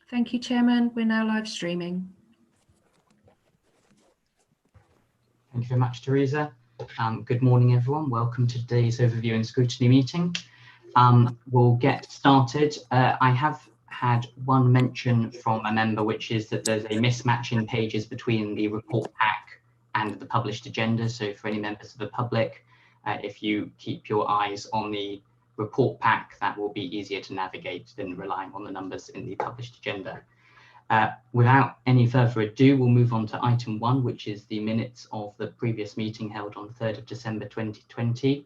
Thank you, Chairman. We're now live streaming. Thank you very much, Teresa. Good morning, everyone. Welcome to today's overview and scrutiny meeting. We'll get started. I have had one mention from a member, which is that there's a mismatch in pages between the report pack and the published agenda. So for any members of the public, if you keep your eyes on the report pack, that will be easier to navigate than relying on the numbers in the published agenda. Without any further ado, we'll move on to item 1, which is the minutes of the previous meeting held on 3rd of December 2020.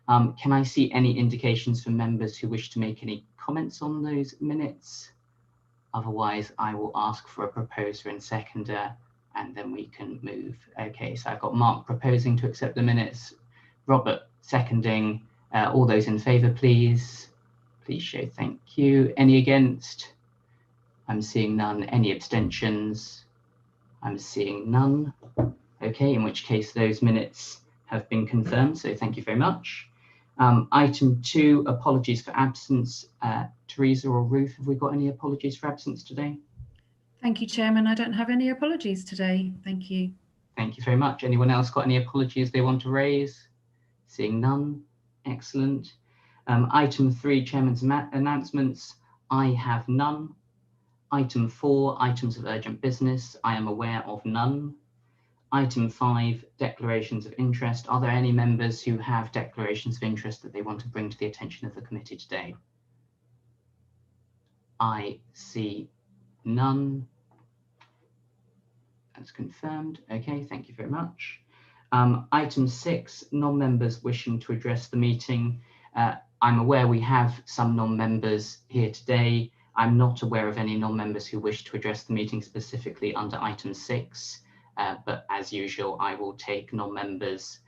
Can I see any indications from members who wish to make any comments on those minutes? Otherwise, I will ask for a proposer and seconder, and then we can move. Okay, so I've got Mark proposing to accept the minutes, Robert seconding. All those in favour, please. Please show thank you. Any against? I'm seeing none. Any abstentions? I'm seeing none. Okay, in which case those minutes have been confirmed, so thank you very much. Item 2, apologies for absence. Teresa or Ruth, have we got any apologies for absence today? Thank you, Chairman. I don't have any apologies today. Thank you. Thank you very much. Anyone else got any apologies they want to raise? Seeing none. Excellent. Item 3, Chairman's announcements. I have none. Item 4, items of urgent business. I am aware of none. Item 5, declarations of interest. Are there any members who have declarations of interest that they want to bring to the attention of the committee today? I see none. That's confirmed. Okay, thank you very much. Item 6, non-members wishing to address the meeting. I'm aware we have some non-members here today. I'm not aware of any non-members who wish to address the meeting specifically under item 6, but as usual, I will take non-members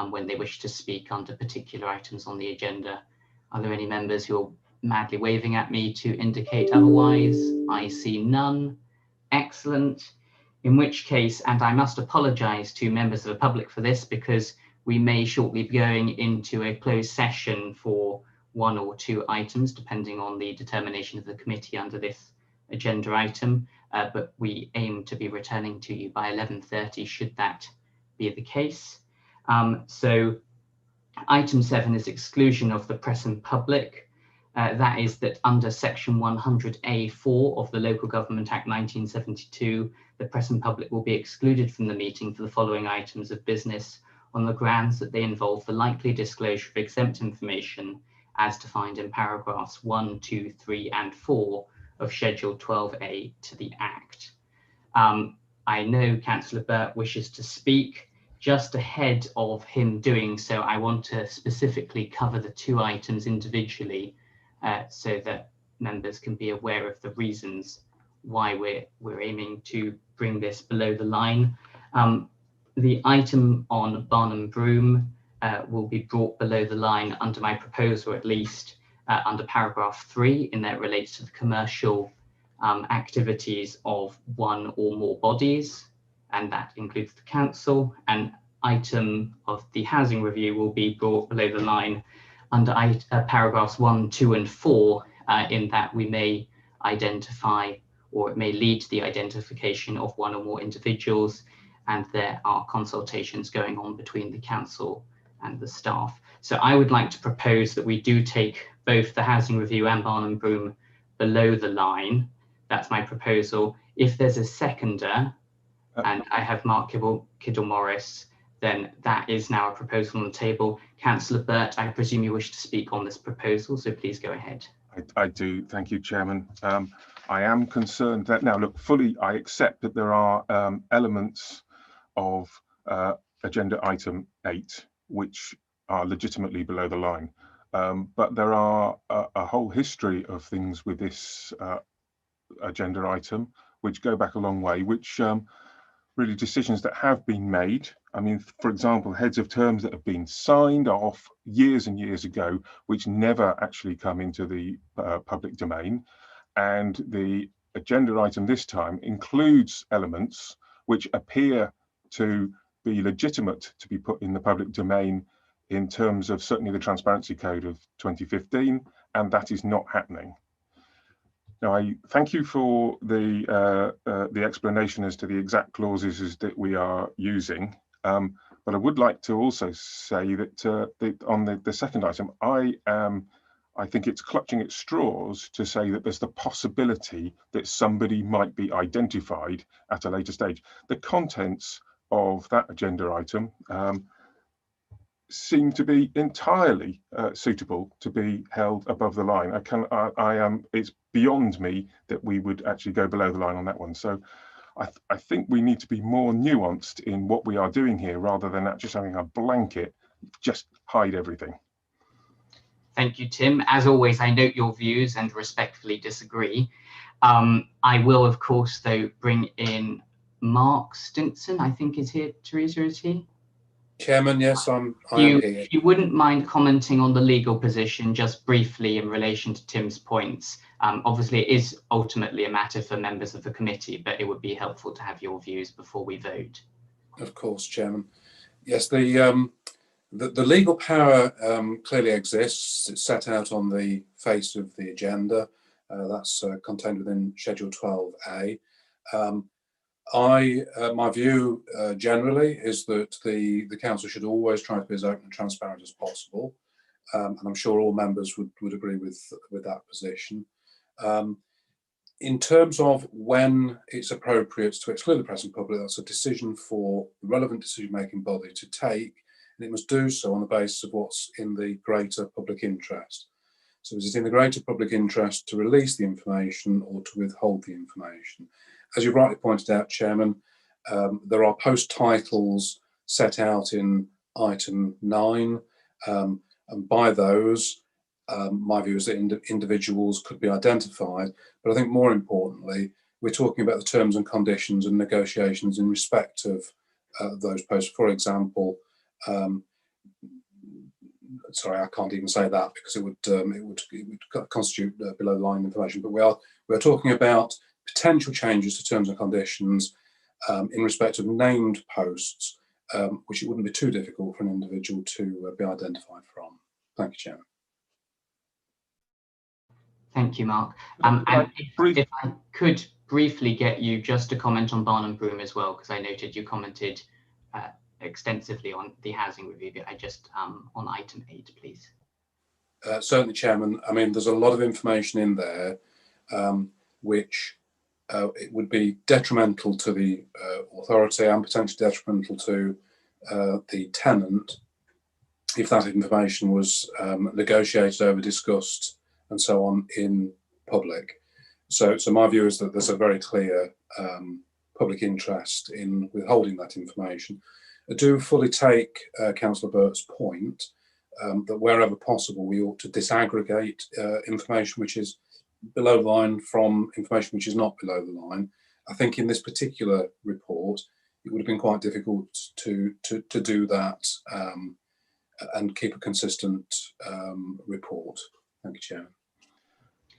when they wish to speak under particular items on the agenda. Are there any members who are madly waving at me to indicate otherwise? I see none. Excellent. In which case, and I must apologise to members of the public for this, because we may shortly be going into a closed session for 1 or 2 items, depending on the determination of the committee under this agenda item, but we aim to be returning to you by 11:30 should that be the case. So item 7 is exclusion of the press and public. That is that under section 100A(4) of the Local Government Act 1972, the press and public will be excluded from the meeting for the following items of business on the grounds that they involve the likely disclosure of exempt information as defined in paragraphs 1, 2, 3, and 4 of Schedule 12A to the Act. I know Councillor Burt wishes to speak. Just ahead of him doing so, I want to specifically cover the 2 items individually so that members can be aware of the reasons why we're aiming to bring this below the line. The item on Barnum Broom will be brought below the line under my proposal, at least under paragraph 3, in that it relates to the commercial activities of 1 or more bodies, and that includes the council. An item of the housing review will be brought below the line under paragraphs 1, 2, and 4, in that we may identify, or it may lead to the identification of 1 or more individuals, and there are consultations going on between the council and the staff. So I would like to propose that we do take both the housing review and Barnum Broom below the line. That's my proposal. If there's a seconder, and I have Mark Kiddle-Morris, then that is now a proposal on the table. Councillor Burt, I presume you wish to speak on this proposal, so please go ahead. I do, thank you, Chairman. I am concerned that, now look, fully I accept that there are elements of agenda item 8 which are legitimately below the line, but there are a whole history of things with this agenda item which go back a long way, which really decisions that have been made. I mean, for example, heads of terms that have been signed off years and years ago, which never actually come into the public domain. And the agenda item this time includes elements which appear to be legitimate to be put in the public domain in terms of certainly the Transparency Code of 2015, and that is not happening. Now, I thank you for the explanation as to the exact clauses that we are using. But I would like to also say that on the second item, I think it's clutching at straws to say that there's the possibility that somebody might be identified at a later stage. The contents of that agenda item seem to be entirely suitable to be held above the line. It's beyond me that we would actually go below the line on that one. So I think we need to be more nuanced in what we are doing here, rather than just having a blanket, just hide everything. Thank you, Tim. As always, I note your views and respectfully disagree. I will, of course, though, bring in Mark Stinson, I think is here. Teresa, is he? Chairman, yes, I am here. If you wouldn't mind commenting on the legal position just briefly in relation to Tim's points. Obviously, it is ultimately a matter for members of the committee, but it would be helpful to have your views before we vote. Of course, Chairman. Yes, the legal power clearly exists. It's set out on the face of the agenda. That's contained within Schedule 12A. My view generally is that the council should always try to be as open and transparent as possible, and I'm sure all members would agree with that position. In terms of when it's appropriate to exclude the press and public, that's a decision for the relevant decision-making body to take, and it must do so on the basis of what's in the greater public interest. So is it in the greater public interest to release the information or to withhold the information? As you rightly pointed out, Chairman, there are post titles set out in item 9, and by those, my view is that individuals could be identified. But I think more importantly, we're talking about the terms and conditions and negotiations in respect of those posts. For example, sorry, I can't even say that because it would constitute below the line information. But we're talking about potential changes to terms and conditions in respect of named posts, which it wouldn't be too difficult for an individual to be identified from. Thank you, Chairman. Thank you, Mark. And if I could briefly get you just to comment on Barnum Broom as well, because I noted you commented extensively on the housing review, but I just on item 8, please. Certainly, Chairman. I mean, there's a lot of information in there which it would be detrimental to the authority and potentially detrimental to the tenant if that information was negotiated over, discussed, and so on in public. So my view is that there's a very clear public interest in withholding that information. I do fully take Councillor Burt's point that wherever possible we ought to disaggregate information which is below the line from information which is not below the line. I think in this particular report it would have been quite difficult to do that and keep a consistent report. Thank you, Chairman.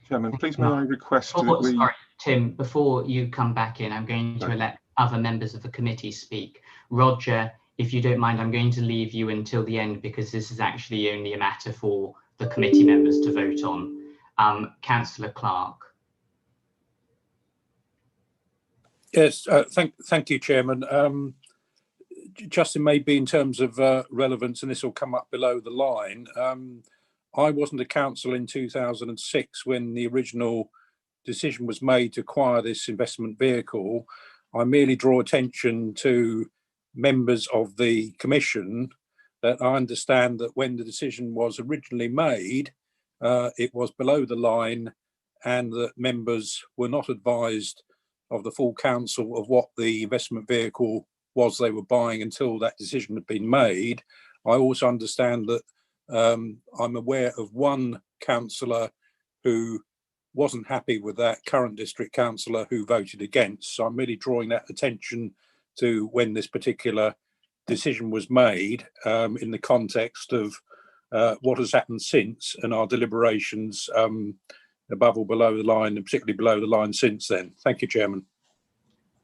Chairman, please may I request that we... Sorry, Tim, before you come back in, I'm going to let other members of the committee speak. Roger, if you don't mind, I'm going to leave you until the end because this is actually only a matter for the committee members to vote on. Councillor Clark. Yes, thank you, Chairman. Justin, maybe in terms of relevance, and this will come up below the line, I wasn't a councillor in 2006 when the original decision was made to acquire this investment vehicle. I merely draw attention to members of the commission that I understand that when the decision was originally made, it was below the line and that members were not advised of the full council of what the investment vehicle was they were buying until that decision had been made. I also understand that I'm aware of one councillor who wasn't happy with that, current district councillor who voted against. So I'm really drawing that attention to when this particular decision was made in the context of what has happened since and our deliberations above or below the line, and particularly below the line since then. Thank you, Chairman.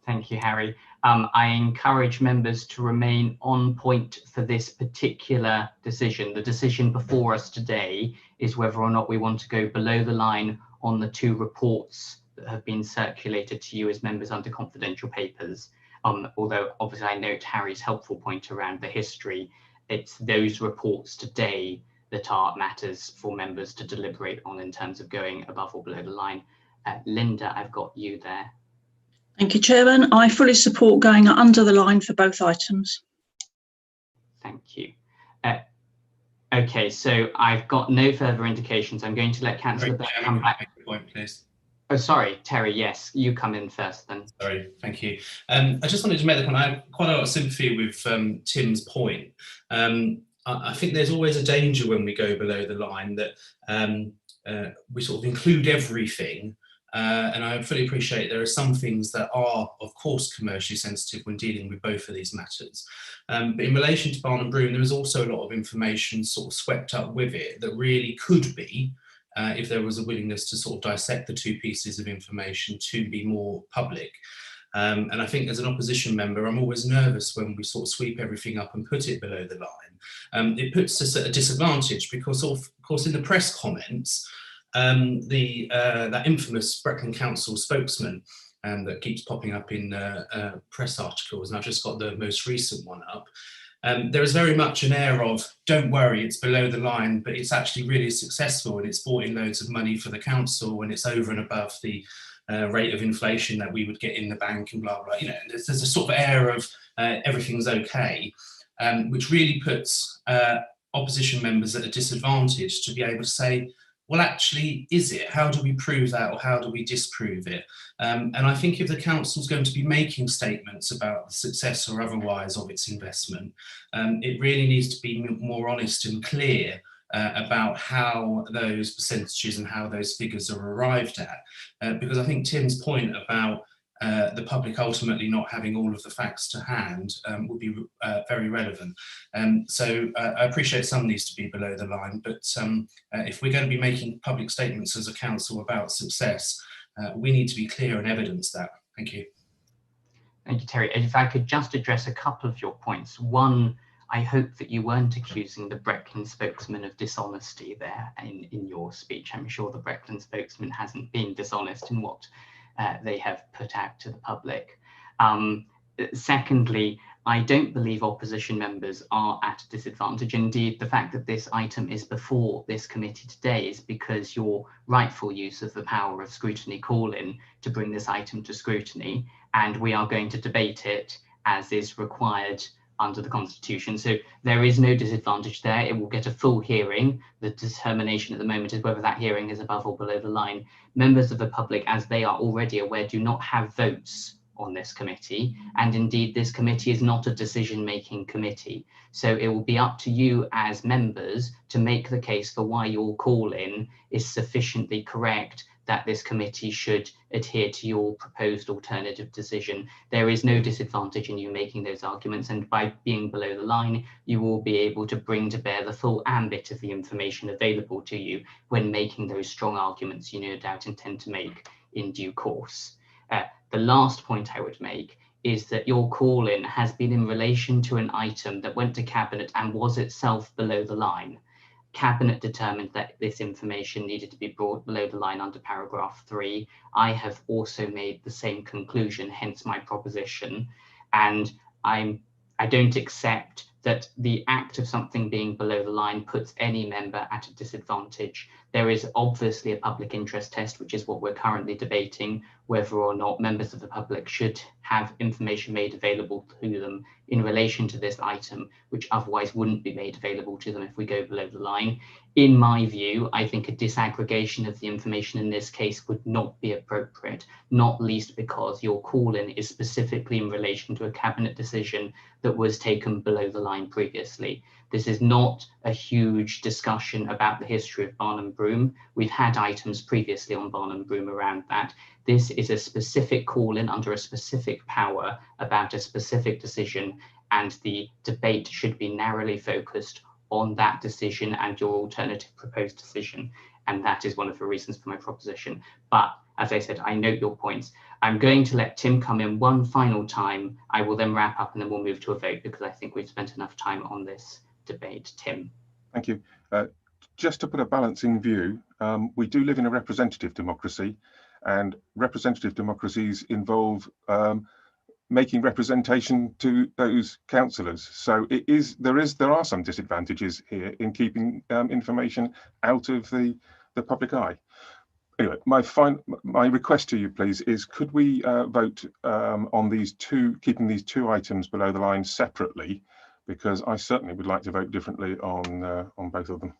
Thank you, Harry. I encourage members to remain on point for this particular decision. The decision before us today is whether or not we want to go below the line on the 2 reports that have been circulated to you as members under confidential papers. Although obviously I note Harry's helpful point around the history, it's those reports today that are matters for members to deliberate on in terms of going above or below the line. Linda, I've got you there. Thank you, Chairman. I fully support going under the line for both items. Thank you. Okay, so I've got no further indications. I'm going to let Councillor Burke come back. Point, please. Oh, sorry, Terry, yes, you come in first then. Sorry, thank you. I just wanted to make the point, I have quite a lot of sympathy with Tim's point. I think there's always a danger when we go below the line that we sort of include everything. And I fully appreciate there are some things that are, of course, commercially sensitive when dealing with both of these matters. But in relation to Barnum Broom, there is also a lot of information sort of swept up with it that really could be, if there was a willingness to sort of dissect the 2 pieces of information to be more public. And I think as an opposition member, I'm always nervous when we sort of sweep everything up and put it below the line. It puts us at a disadvantage because, of course, in the press comments, that infamous Brecon Council spokesman that keeps popping up in press articles, and I've just got the most recent one up, there is very much an air of, don't worry, it's below the line, but it's actually really successful and it's brought in loads of money for the council and it's over and above the rate of inflation that we would get in the bank and blah, blah. You know, there's a sort of air of everything's okay, which really puts opposition members at a disadvantage to be able to say, well, actually, is it? How do we prove that or how do we disprove it? And I think if the council's going to be making statements about the success or otherwise of its investment, it really needs to be more honest and clear about how those percentages and how those figures are arrived at. Because I think Tim's point about the public ultimately not having all of the facts to hand would be very relevant. So I appreciate some needs to be below the line, but if we're going to be making public statements as a council about success, we need to be clear and evidence that. Thank you. Thank you, Terry. If I could just address a couple of your points. One, I hope that you weren't accusing the Brecon spokesman of dishonesty there in your speech. I'm sure the Brecon spokesman hasn't been dishonest in what they have put out to the public. Secondly, I don't believe opposition members are at a disadvantage. Indeed, the fact that this item is before this committee today is because your rightful use of the power of scrutiny call-in to bring this item to scrutiny, and we are going to debate it as is required under the Constitution. So there is no disadvantage there. It will get a full hearing. The determination at the moment is whether that hearing is above or below the line. Members of the public, as they are already aware, do not have votes on this committee. And indeed, this committee is not a decision-making committee. So it will be up to you as members to make the case for why your call-in is sufficiently correct that this committee should adhere to your proposed alternative decision. There is no disadvantage in you making those arguments, and by being below the line, you will be able to bring to bear the full ambit of the information available to you when making those strong arguments you no doubt intend to make in due course. The last point I would make is that your call-in has been in relation to an item that went to Cabinet and was itself below the line. Cabinet determined that this information needed to be brought below the line under paragraph 3. I have also made the same conclusion, hence my proposition. And I don't accept that the act of something being below the line puts any member at a disadvantage. There is obviously a public interest test, which is what we're currently debating, whether or not members of the public should have information made available to them in relation to this item, which otherwise wouldn't be made available to them if we go below the line. In my view, I think a disaggregation of the information in this case would not be appropriate, not least because your call-in is specifically in relation to a Cabinet decision that was taken below the line previously. This is not a huge discussion about the history of Barnum Broom. We've had items previously on Barnum Broom around that. This is a specific call-in under a specific power about a specific decision, and the debate should be narrowly focused on that decision and your alternative proposed decision. And that is one of the reasons for my proposition. But as I said, I note your points. I'm going to let Tim come in one final time. I will then wrap up and then we'll move to a vote because I think we've spent enough time on this debate. Tim. Thank you. Just to put a balancing view, we do live in a representative democracy, and representative democracies involve making representation to those councillors. So there are some disadvantages here in keeping information out of the public eye. Anyway, my request to you, please, is could we vote on keeping these two items below the line separately, because I certainly would like to vote differently on both of them.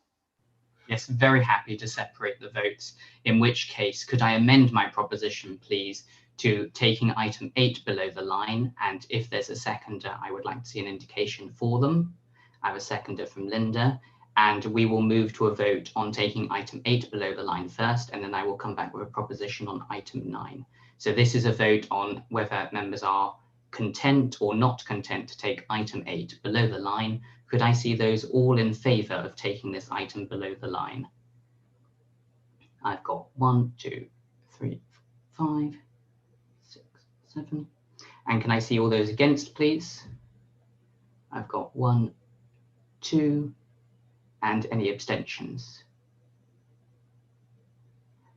Yes, very happy to separate the votes, in which case could I amend my proposition, please, to taking item 8 below the line, and if there's a seconder, I would like to see an indication for them. I have a seconder from Linda, and we will move to a vote on taking item 8 below the line first, and then I will come back with a proposition on item 9. So this is a vote on whether members are content or not content to take item 8 below the line. Could I see those all in favour of taking this item below the line? I've got 1, 2, 3, 5, 6, 7. And can I see all those against, please? I've got 1, 2, and any abstentions?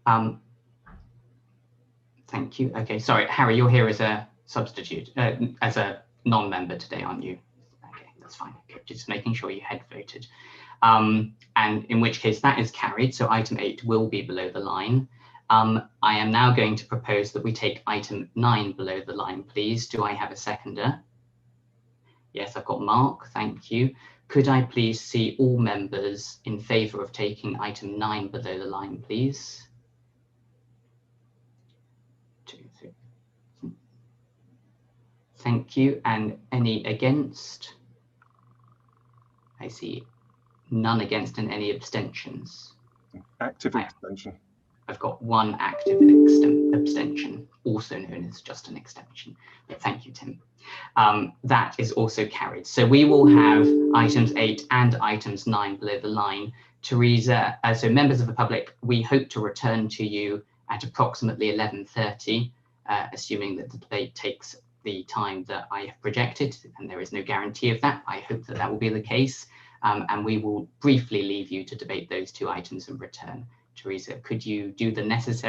Thank you. Okay, sorry, Harry, you're here as a substitute, as a non-member today, aren't you? Okay, that's fine. Okay, just making sure you had voted. And in which case that is carried, so item 8 will be below the line. I am now going to propose that we take item 9 below the line, please. Do I have a seconder? Yes, I've got Mark, thank you. Could I please see all members in favour of taking item 9 below the line, please? 2, 3. Thank you. And any against? I see none against and any abstentions. Active abstention. I've got 1 active abstention, also known as just an abstention. But thank you, Tim. That is also carried. So we will have items 8 and items 9 below the line. Teresa, so members of the public, we hope to return to you at approximately 11:30, assuming that the debate takes the time that I have projected, and there is no guarantee of that. I hope that that will be the case, and we will briefly leave you to debate those 2 items and return. Teresa, could you do the necessary